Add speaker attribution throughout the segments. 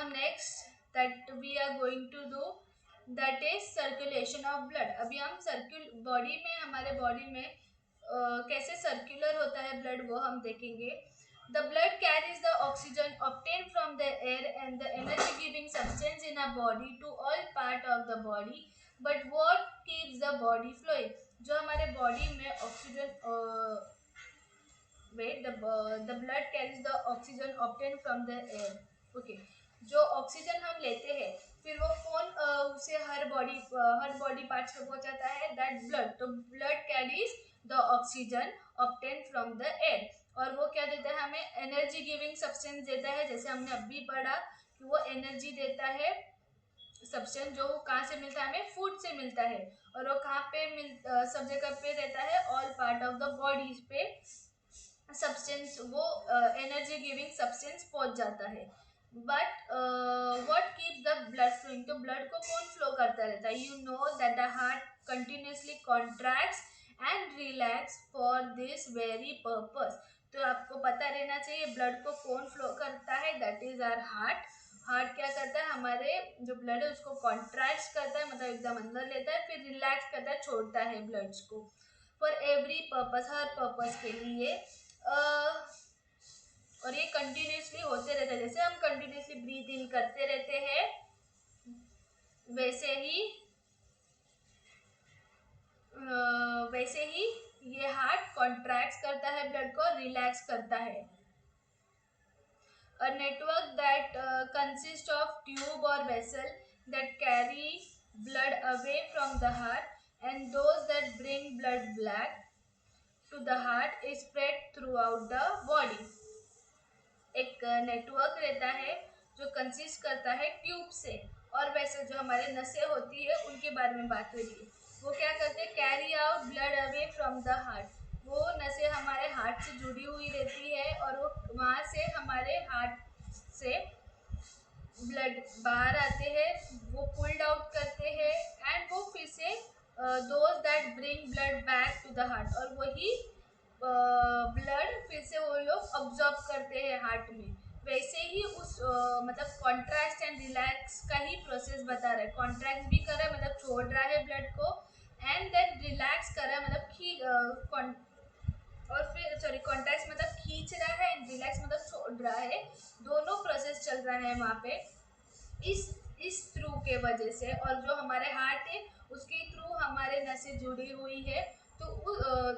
Speaker 1: now next that we are going to do that is circulation of blood. अभी हम body में हमारे body में कैसे सर्कुलर होता है ब्लड वो हम देखेंगे. The blood carries the oxygen obtained from the air and the energy giving substance in our body to all part of the body. But what keeps the body flowing? जो हमारे body में oxygen the blood carries the oxygen obtained from the air. Okay. जो oxygen हम लेते हैं फिर वो कौन उसे हर बॉडी पार्ट्स को पहुंचाता है. That blood. तो blood carries the oxygen obtained from the air. और वो क्या देता है हमें एनर्जी गिविंग सब्सटेंस देता है. जैसे हमने अभी पढ़ा कि वो एनर्जी देता है सब्सटेंस जो कहाँ से मिलता है हमें फूड से मिलता है. और वो कहाँ पे सब जगह पे रहता है all part of the body पे सब्सटेंस वो एनर्जी गिविंग सब्सटेंस पहुंच जाता है. But what keeps the blood flowing. तो ब्लड को कौन फ्लो करता रहता है. You know that the heart continuously contracts and relax for this very purpose. तो आपको पता रहना चाहिए ब्लड को कौन फ्लो करता है. That is our heart. Heart क्या करता है हमारे जो ब्लड है उसको कॉन्ट्रैक्ट करता है मतलब एकदम अंदर लेता है फिर रिलैक्स करता है छोड़ता है ब्लड्स को for every purpose her purpose के लिए. और ये कंटिन्यूसली होते रहता है. जैसे हम कंटिन्यूसली ब्रीथ इन करते रहते हैं वैसे ही ये हार्ट कॉन्ट्रैक्ट करता है ब्लड को रिलैक्स करता है. A network that consists of tube or vessel that carry blood away from the heart and those that bring blood back to the heart is spread throughout the body. एक network रहता है जो consist करता है tube से और वैसे जो हमारे नसें होती है उनके बारे में बात हो रही है. वो क्या करते हैं carry out blood away from the heart. वो नसें हमारे हार्ट से जुड़ी हुई रहती है और वो वहाँ से हमारे हार्ट से ब्लड बाहर आते हैं वो पुल्ड आउट करते हैं एंड वो फिर से those that bring blood back to the heart. और वही ब्लड फिर से वो लोग ऑब्जॉर्ब करते हैं हार्ट में. वैसे ही उस मतलब कॉन्ट्रैक्ट एंड रिलैक्स का ही प्रोसेस बता रहा है. कॉन्ट्रैक्ट भी कर रहा है मतलब छोड़ रहा है ब्लड को एंड देन रिलैक्स कर रहा है मतलब और फिर कॉन्ट्रैक्ट मतलब खींच रहा है एंड रिलैक्स मतलब छोड़ रहा है. दोनों प्रोसेस चल रहा है वहाँ पे इस थ्रू के वजह से. और जो हमारे हार्ट है उसके थ्रू हमारे नसें जुड़ी हुई है. तो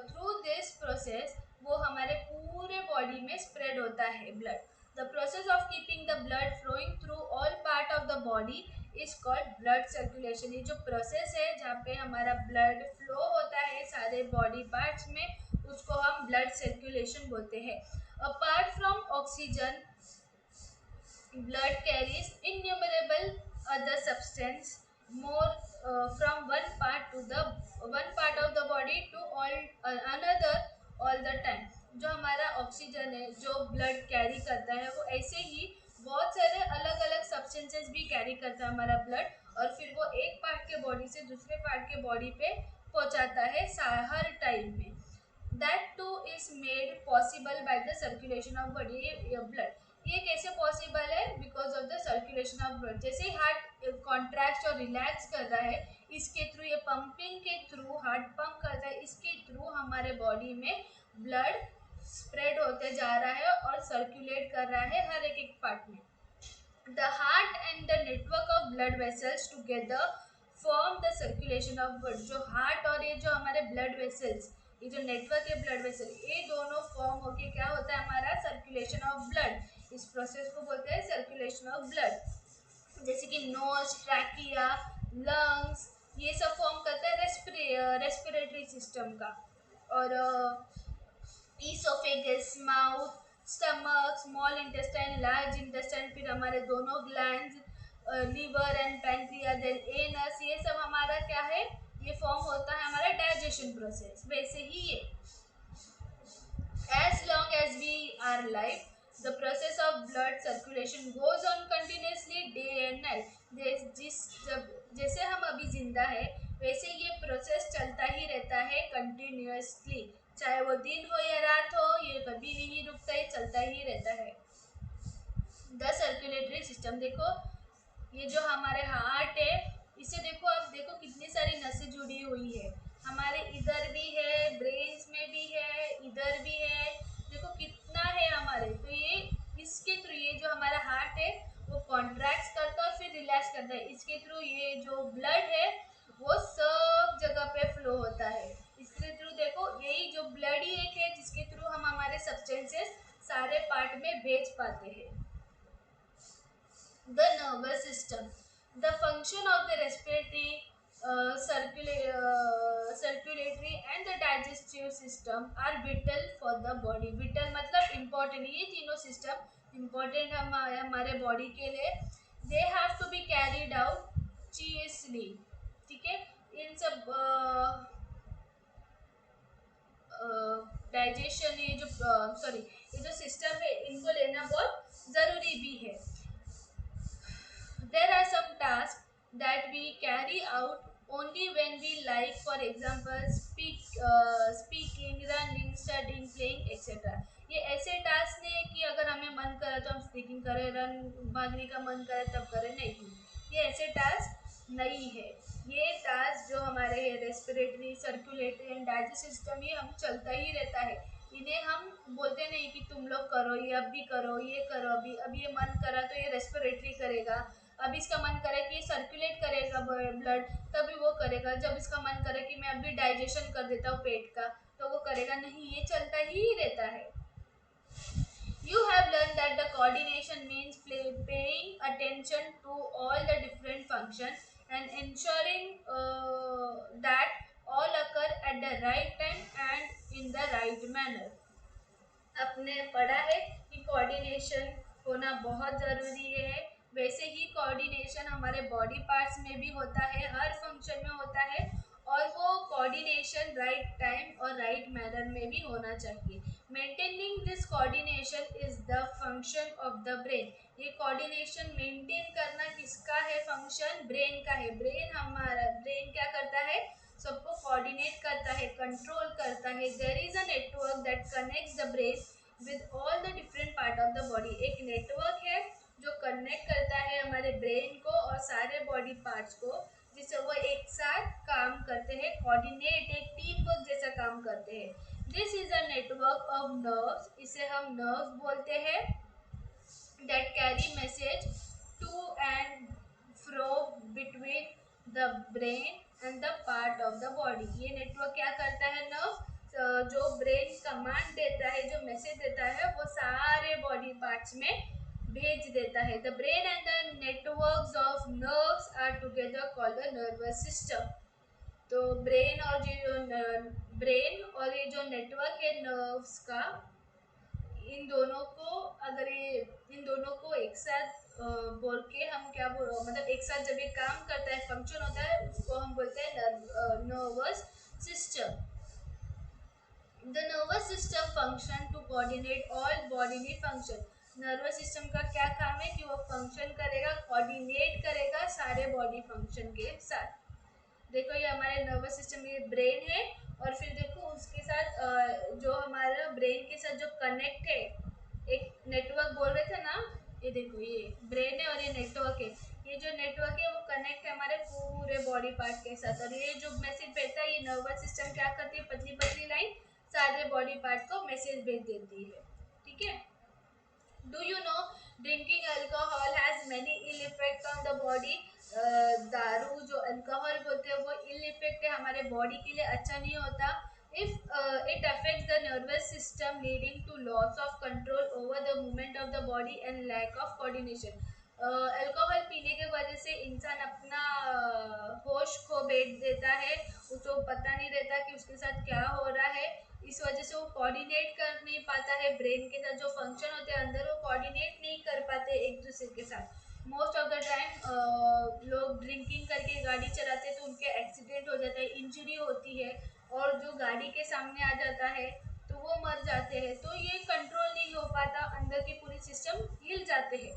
Speaker 1: थ्रू दिस प्रोसेस वो हमारे पूरे बॉडी में स्प्रेड होता है blood. The process of keeping the blood flowing through all part of the body is called blood circulation. ये जो प्रोसेस है जहाँ पे हमारा ब्लड फ्लो होता है सारे बॉडी पार्ट्स में उसको हम ब्लड सर्कुलेशन बोलते हैं. Apart from oxygen blood carries innumerable other substance more from one part of the body to all another all the time. जो हमारा ऑक्सीजन है जो ब्लड कैरी करता है वो ऐसे ही बहुत सारे अलग अलग सब्सटेंसेस भी कैरी करता है हमारा ब्लड और फिर वो एक पार्ट के बॉडी से दूसरे पार्ट के बॉडी पे पहुंचाता है हर टाइम में. That two is made possible by the circulation of body blood. ये कैसे पॉसिबल है because of the circulation of blood. जैसे हार्ट कॉन्ट्रैक्ट और रिलैक्स कर रहा है इसके थ्रू ये पंपिंग के थ्रू हार्ट पंप करता है इसके थ्रू हमारे बॉडी में ब्लड स्प्रेड होते जा रहा है और सर्कुलेट कर रहा है हर एक पार्ट में. The heart and the network of blood vessels together form the circulation of blood. जो हार्ट और ये जो हमारे ब्लड वेसल्स ये जो नेटवर्क है ब्लड वेसल ये दोनों फॉर्म होके क्या होता है हमारा सर्कुलेशन ऑफ ब्लड. इस प्रोसेस को बोलते हैं सर्कुलेशन ऑफ ब्लड. जैसे कि नोज ट्रैकिया लंग्स ये सब फॉर्म करता है रेस्पिरेटरी सिस्टम का. और oesophagus mouth stomach small intestine large intestine फिर हमारे दोनों glands liver and pancreas then anus ये सब हमारा क्या है ये फॉर्म होता है हमारा डाइजेशन प्रोसेस. वैसे ही ये as long as we are alive the process of blood circulation goes on continuously day and night. जैसे हम अभी जिंदा है वैसे ये प्रोसेस चलता ही रहता है कंटिन्यूसली. चाहे वो दिन हो या रात हो ये कभी नहीं रुकता है चलता ही रहता है. The circulatory respiratory system. देखो ये जो हमारे हार्ट है, इसे देखो, आप देखो कितनी सारी नसें जुड़ी हुई है, हमारे इधर भी है, ब्रेन्स में भी है, इधर भी है, देखो कितना है हमारे। तो ये इसके थ्रू, ये जो हमारा हार्ट है वो कॉन्ट्रैक्ट करता है और फिर रिलैक्स करता है, इसके थ्रू ये जो ब्लड है वो सब जगह पे फ्लो होता है। इसके थ्रू देखो, यही जो ब्लड ही एक है जिसके थ्रू हम हमारे सब्सटेंसेस सारे पार्ट में भेज पाते हैं। The nervous system. The function of the respiratory, circulatory and the digestive system are vital for the body. Vital मतलब important, ये तीनों system important हमारे body के लिए। They have to be carried out cheerfully, ठीक है। इन सब डाइजेशन, ये जो सॉरी, ये जो सिस्टम है इनको लेना बहुत ज़रूरी भी है। There are some tasks that we carry out only when we like, for example, speaking, running, studying, playing, etc. ये ऐसे टास्क नहीं है कि अगर हमें मन करे तो हम स्पीकिंग करें, रन भागने का मन करे तब करें, नहीं, ये ऐसे टास्क नहीं है। ये टास्क जो हमारे है respiratory, circulatory and digestive system, ये हम चलता ही रहता है। इन्हें हम बोलते नहीं कि तुम लोग करो, ये अभी करो, ये करो, अभी ये मन करा तो ये रेस्पिरेटरी करेगा, अब इसका मन करे कि सर्कुलेट करेगा ब्लड तभी वो करेगा, जब इसका मन करे कि मैं अभी डाइजेशन कर देता हूँ पेट का तो वो करेगा, नहीं, ये चलता ही रहता है। You have learned that the coordination means paying attention to all the different functions and ensuring that all occur at the right time and in the right manner. आपने पढ़ा है कि कोऑर्डिनेशन होना बहुत ज़रूरी है, वैसे ही कोऑर्डिनेशन हमारे बॉडी पार्ट्स में भी होता है, हर फंक्शन में होता है, और वो कोऑर्डिनेशन राइट टाइम और राइट मैनर में भी होना चाहिए। Maintaining this coordination is the function of the brain. ये कोऑर्डिनेशन मेंटेन करना किसका है फंक्शन? ब्रेन का है। ब्रेन, हमारा ब्रेन क्या करता है? सबको कोऑर्डिनेट करता है, कंट्रोल करता है। There is a network that connects the brain with all the different part of the body. एक नेटवर्क है जो कनेक्ट करता है हमारे ब्रेन को और सारे बॉडी पार्ट्स को, जिससे वो एक साथ काम करते हैं, कोऑर्डिनेट, एक टीम वर्क जैसा काम करते हैं। This is a network of nerves, इसे हम नर्व्स बोलते हैं, that carry message to and fro between the brain and the part of the body। ये नेटवर्क क्या करता है? नर्व जो ब्रेन कमांड देता है, जो मैसेज देता है, वो सारे बॉडी पार्ट्स में भेज देता है। The brain and the networks of nerves are together called the nervous system. तो ब्रेन और ये जो नेटवर्क है नर्व्स का, इन दोनों को, अगर ये इन दोनों को एक साथ बोल के हम क्या बोल, मतलब एक साथ जब ये काम करता है, फंक्शन होता है, उसको हम बोलते हैं nervous system. The nervous system function to coordinate all bodily function. Nervous system का क्या काम है कि वो फंक्शन करेगा, कोऑर्डिनेट करेगा सारे बॉडी फंक्शन के साथ। देखो ये हमारे नर्वस सिस्टम, ये ब्रेन है, और फिर देखो उसके साथ जो हमारा ब्रेन के साथ जो कनेक्ट है, एक नेटवर्क बोल रहे थे ना, ये देखो ये ब्रेन है और ये नेटवर्क है। ये जो नेटवर्क है वो कनेक्ट है हमारे पूरे बॉडी पार्ट के साथ, और ये जो मैसेज भेजता है, ये नर्वस सिस्टम क्या करती है, पतली पतली लाइन सारे बॉडी पार्ट को मैसेज भेज देती है, ठीक है। Do you know drinking alcohol has many ill effect on the body? दारू जो अल्कोहल बोलते हैं वो इल इफेक्ट है, हमारे बॉडी के लिए अच्छा नहीं होता। If it affects the nervous system leading to loss of control over the movement of the body and lack of coordination। Alcohol पीने के वजह से इंसान अपना होश खो बैठ देता है, उसको पता नहीं रहता कि उसके साथ क्या हो रहा है, इस वजह से वो कोऑर्डिनेट कर नहीं पाता है, ब्रेन के साथ जो फंक्शन होते हैं अंदर वो कोऑर्डिनेट नहीं कर पाते एक दूसरे के साथ। मोस्ट ऑफ द टाइम लोग ड्रिंकिंग करके गाड़ी चलाते हैं तो उनके एक्सीडेंट हो जाता है, इंजरी होती है, और जो गाड़ी के सामने आ जाता है तो वो मर जाते हैं। तो ये कंट्रोल नहीं हो पाता, अंदर की पूरी सिस्टम हिल जाते हैं।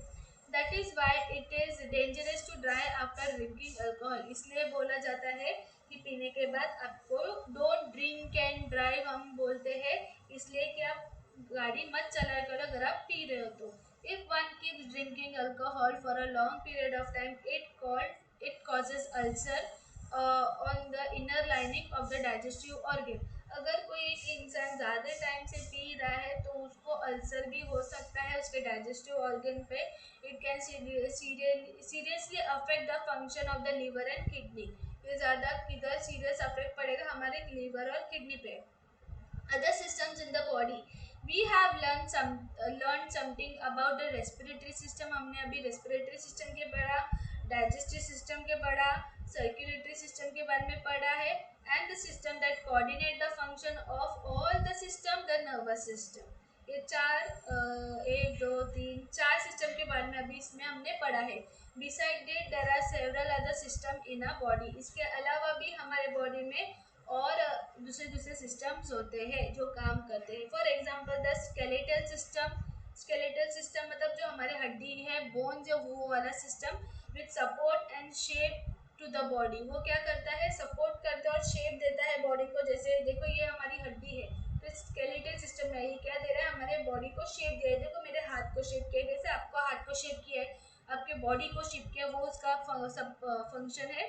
Speaker 1: That is why it is dangerous to drive after drinking alcohol. इसलिए बोला जाता है कि पीने के बाद आपको डोंट ड्रिंक एंड ड्राइव हम बोलते हैं, इसलिए कि आप गाड़ी मत चलाया करो अगर आप पी रहे हो तो। If one keeps drinking alcohol for a long period of time, it causes ulcer on the inner lining of the digestive organ. अगर कोई एक इंसान ज़्यादा टाइम से पी रहा है तो उसको अल्सर भी हो सकता है उसके डाइजेस्टिव ऑर्गन पे. It can seriously affect the function of the liver and kidney. ये ज़्यादा किधर सीरियस अफेक्ट पड़ेगा हमारे लिवर और किडनी पे. Other systems in the body, we have learned something about the respiratory system. हमने अभी respiratory system के पढ़ा, digestive system के पढ़ा, circulatory system के बारे में पढ़ा है, and the system that coordinate the function of all the system, the nervous system. ये एक दो तीन चार सिस्टम के बारे में अभी इसमें हमने पढ़ा है. Beside it, there are several other system in a body. इसके अलावा भी हमारे बॉडी में और दूसरे दूसरे सिस्टम्स होते हैं जो काम करते हैं. For example the skeletal system. Skeletal system मतलब जो हमारे हड्डी है, बोन्स है, वो वाला system with support and shape to the body. वो क्या करता है, सपोर्ट करता है और शेप देता है बॉडी को. जैसे देखो ये हमारी हड्डी है तो स्केलेटल सिस्टम में ये क्या दे रहा है, हमारे बॉडी को शेप दे रहा है. देखो मेरे हाथ को शेप किया, जैसे आपको हाथ को शेप किया है, आपके बॉडी को शेप किया, वो उसका फंक्शन है.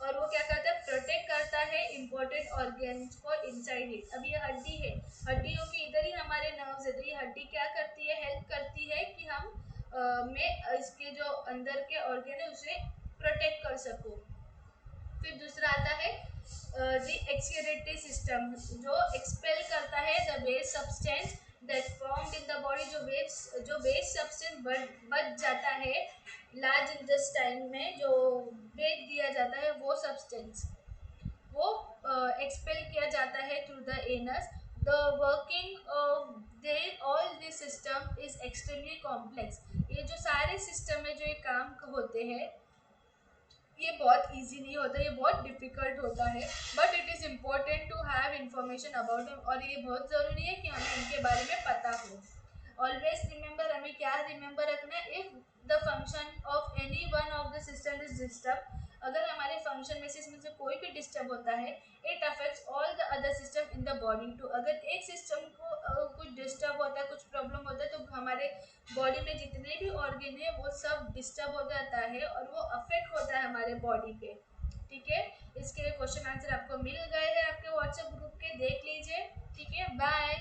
Speaker 1: और वो क्या करता है, प्रोटेक्ट करता है इम्पोर्टेंट ऑर्गन्स को इनसाइड इट. अब ये हड्डी है, हड्डियों के इधर ही हमारे नर्व्स है, तो ये हड्डी क्या करती है, हेल्प करती है कि हम में इसके जो अंदर के ऑर्गन है उसे प्रोटेक्ट कर सको. फिर दूसरा आता है द एक्सक्रीटरी सिस्टम, जो एक्सपेल करता है the waste substance that formed in the body. जो वेस्ट सब्सटेंस बच जाता है लार्ज इंटेस्टाइन में, जो भेज दिया जाता है वो सब्सटेंस, वो एक्सपेल किया जाता है through the anus. The working of they all this system is extremely complex. ये जो सारे सिस्टम है जो ये काम होते हैं, ये बहुत इजी नहीं होता, ये बहुत डिफिकल्ट होता है. But it is important to have information about him. और ये बहुत ज़रूरी है कि हमें इनके बारे में पता हो. ऑलवेज रिमेंबर, हमें क्या रिमेंबर रखना है, if the function of any one of the system is disturb. अगर हमारे फंक्शन में से इसमें से कोई भी डिस्टर्ब होता है, it affects all the other system in the body too. अगर एक सिस्टम को कुछ डिस्टर्ब होता है, कुछ प्रॉब्लम होता है, तो हमारे बॉडी में जितने भी ऑर्गन है वो सब डिस्टर्ब हो जाता है और वो अफेक्ट होता है हमारे बॉडी पे. ठीक है, इसके क्वेश्चन आंसर आपको मिल गए हैं आपके व्हाट्सएप ग्रुप के, देख लीजिए. ठीक है, बाय.